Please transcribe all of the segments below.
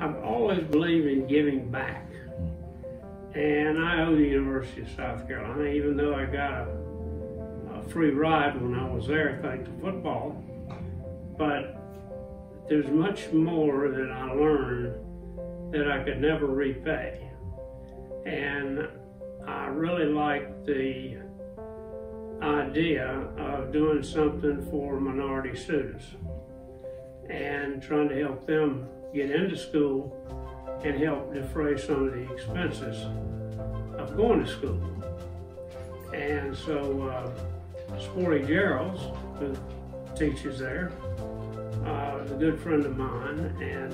I've always believed in giving back. And I owe the University of South Carolina, even though I got a free ride when I was there thanks to football. But there's much more that I learned that I could never repay. And I really like the idea of doing something for minority students and trying to help them get into school and help defray some of the expenses of going to school. And so Sporty Gerald's, who teaches there, is a good friend of mine, and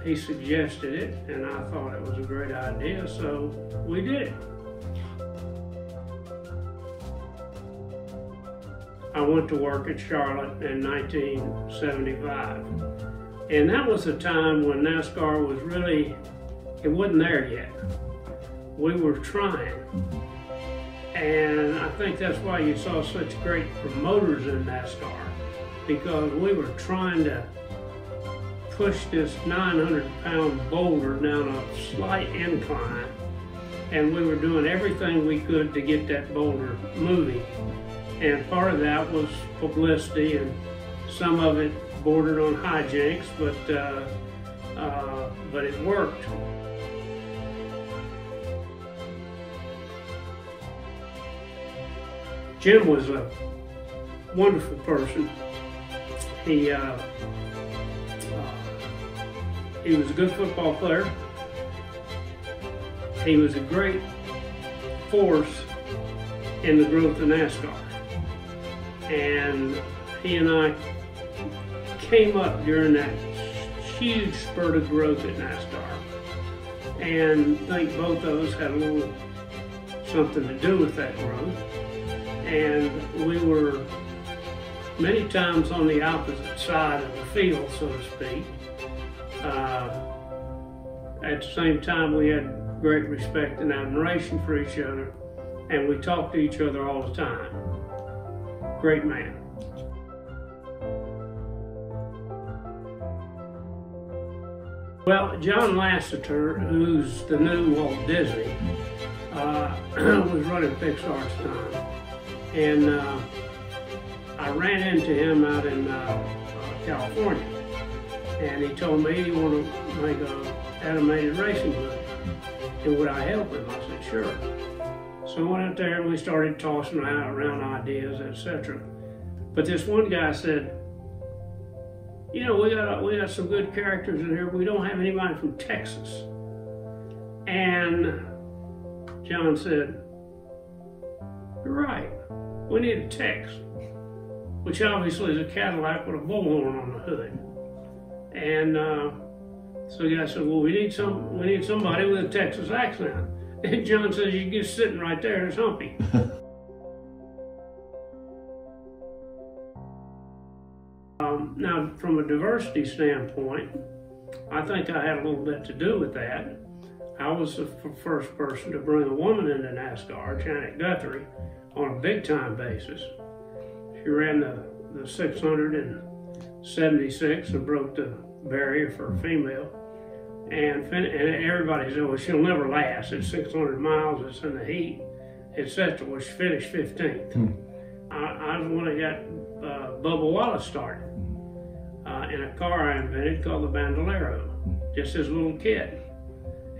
he suggested it, and I thought it was a great idea, so we did it. I went to work at Charlotte in 1975. And that was a time when NASCAR was really, it wasn't there yet. We were trying. And I think that's why you saw such great promoters in NASCAR, because we were trying to push this 900-pound boulder down a slight incline, and we were doing everything we could to get that boulder moving. And part of that was publicity, and some of it bordered on hijinks, but it worked. Jim was a wonderful person. He was a good football player. He was a great force in the growth of NASCAR. And he and I came up during that huge spurt of growth at NASCAR. And I think both of us had a little something to do with that growth. And we were many times on the opposite side of the field, so to speak. At the same time, we had great respect and admiration for each other, and we talked to each other all the time. Great man. Well, John Lasseter, who's the new Walt Disney, was running Pixar at the time. And I ran into him out in California. And he told me he wanted to make an animated racing movie. And would I help him? I said, sure. So I went out there and we started tossing around ideas, etc. But this one guy said, you know, we got some good characters in here, but we don't have anybody from Texas. And John said, you're right, we need a Tex, which obviously is a Cadillac with a bullhorn on the hood. And so the guy said, well, we need somebody with a Texas accent. And John says, you're just sitting right there, it's Humpy. Now, from a diversity standpoint, I think I had a little bit to do with that. I was the first person to bring a woman into NASCAR, Janet Guthrie, on a big-time basis. She ran the 676 and broke the barrier for a female. And everybody said, well, she'll never last. It's 600 miles, it's in the heat, etc. Well, she finished 15th. I was the one that got Bubba Wallace started in a car I invented called the Bandolero, just as a little kid.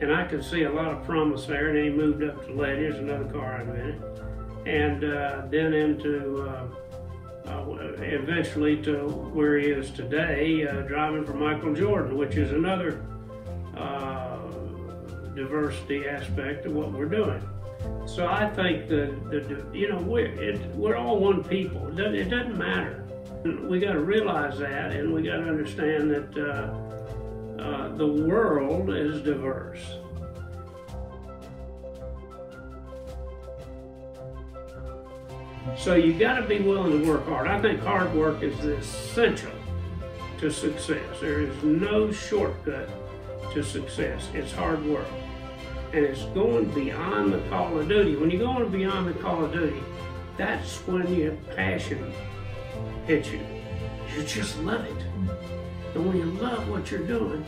And I could see a lot of promise there, and then he moved up to Letty's, another car I invented, and then into eventually to where he is today, driving for Michael Jordan, which is another diversity aspect of what we're doing. So I think that you know, we're all one people. It doesn't matter. We got to realize that, and we got to understand that the world is diverse. So you got to be willing to work hard. I think hard work is essential to success. There is no shortcut to success. It's hard work. And it's going beyond the call of duty. When you're going beyond the call of duty, that's when your passion hits you. You just love it. And when you love what you're doing,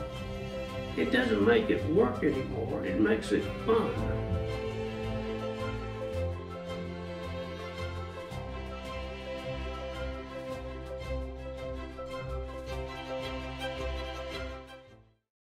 it doesn't make it work anymore. It makes it fun.